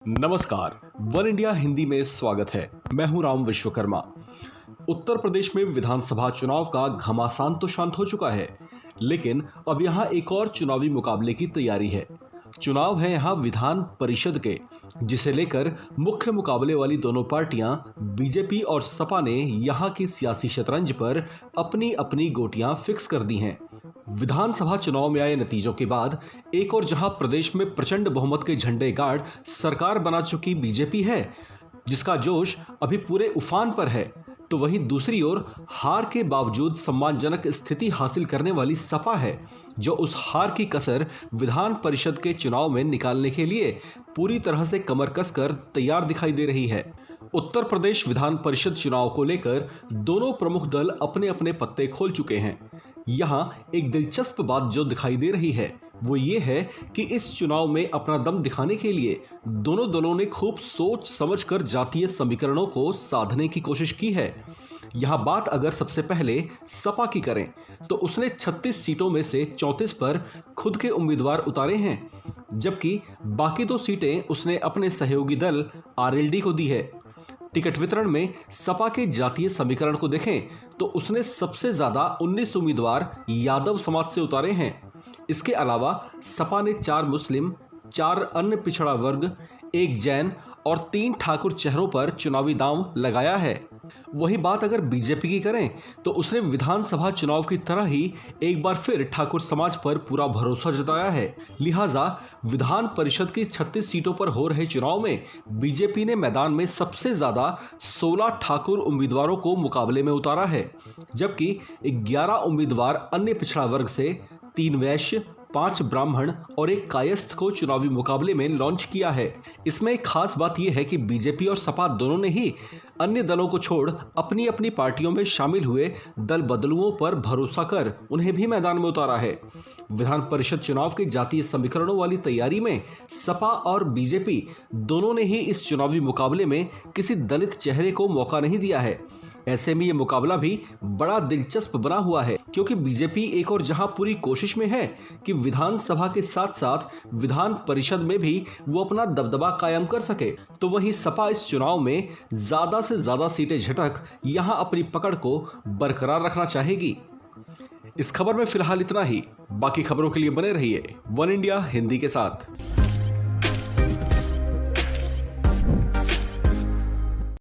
नमस्कार, one India Hindi में स्वागत है। मैं हूं राम विश्वकर्मा। उत्तर प्रदेश में विधानसभा चुनाव का घमासान तो शांत हो चुका है, लेकिन अब यहां एक और चुनावी मुकाबले की तैयारी है। चुनाव है यहां विधान परिषद के, जिसे लेकर मुख्य मुकाबले वाली दोनों पार्टियां बीजेपी और सपा ने यहां की सियासी शतरंज पर अपनी अपनी गोटियां फिक्स कर दी हैं। विधानसभा चुनाव में आए नतीजों के बाद एक और जहां प्रदेश में प्रचंड बहुमत के झंडे गाड़ सरकार बना चुकी बीजेपी है, जिसका जोश अभी पूरे उफान पर है, तो वहीं दूसरी ओर हार के बावजूद सम्मानजनक स्थिति हासिल करने वाली सपा है, जो उस हार की कसर विधान परिषद के चुनाव में निकालने के लिए पूरी तरह से कमर कसकर तैयार दिखाई दे रही है। उत्तर प्रदेश विधान परिषद चुनाव को लेकर दोनों प्रमुख दल अपने अपने पत्ते खोल चुके हैं। यहाँ एक दिलचस्प बात जो दिखाई दे रही है वो ये है कि इस चुनाव में अपना दम दिखाने के लिए दोनों दलों ने खूब सोच समझकर जातीय समीकरणों को साधने की कोशिश की है। यहाँ बात अगर सबसे पहले सपा की करें तो उसने 36 सीटों में से 34 पर खुद के उम्मीदवार उतारे हैं, जबकि बाकी 2 सीटें उसने अपने सहयोगी दल आरएलडी को दी है। टिकट वितरण में सपा के जातीय समीकरण को देखें तो उसने सबसे ज्यादा 19 उम्मीदवार यादव समाज से उतारे हैं। इसके अलावा सपा ने 4 मुस्लिम, 4 अन्य पिछड़ा वर्ग, 1 जैन और 3 ठाकुर चेहरों पर चुनावी दांव लगाया है। वही बात अगर बीजेपी की करें तो उसने विधानसभा चुनाव की तरह ही एक बार फिर ठाकुर समाज पर पूरा भरोसा जताया है। लिहाजा विधान परिषद की 36 सीटों पर हो रहे चुनाव में बीजेपी ने मैदान में सबसे ज्यादा 16 ठाकुर उम्मीदवारों को मुकाबले में उतारा है, जबकि 11 उम्मीदवार अन्य पिछड़ा वर्ग से, 3 वैश्य, 5 ब्राह्मण और 1 कायस्थ को चुनावी मुकाबले में लॉन्च किया है। इसमें एक खास बात यह है कि बीजेपी और सपा दोनों ने ही अन्य दलों को छोड़ अपनी अपनी पार्टियों में शामिल हुए दल बदलुओं पर भरोसा कर उन्हें भी मैदान में उतारा है। विधान परिषद चुनाव के जातीय समीकरणों वाली तैयारी में सपा और बीजेपी दोनों ने ही इस चुनावी मुकाबले में किसी दलित चेहरे को मौका नहीं दिया है। ऐसे में ये मुकाबला भी बड़ा दिलचस्प बना हुआ है, क्योंकि बीजेपी एक और जहां पूरी कोशिश में है कि विधानसभा के साथ साथ विधान परिषद में भी वो अपना दबदबा कायम कर सके, तो वहीं सपा इस चुनाव में ज्यादा से ज्यादा सीटें झटक यहां अपनी पकड़ को बरकरार रखना चाहेगी। इस खबर में फिलहाल इतना ही। बाकी खबरों के लिए बने रहिए वन इंडिया हिंदी के साथ।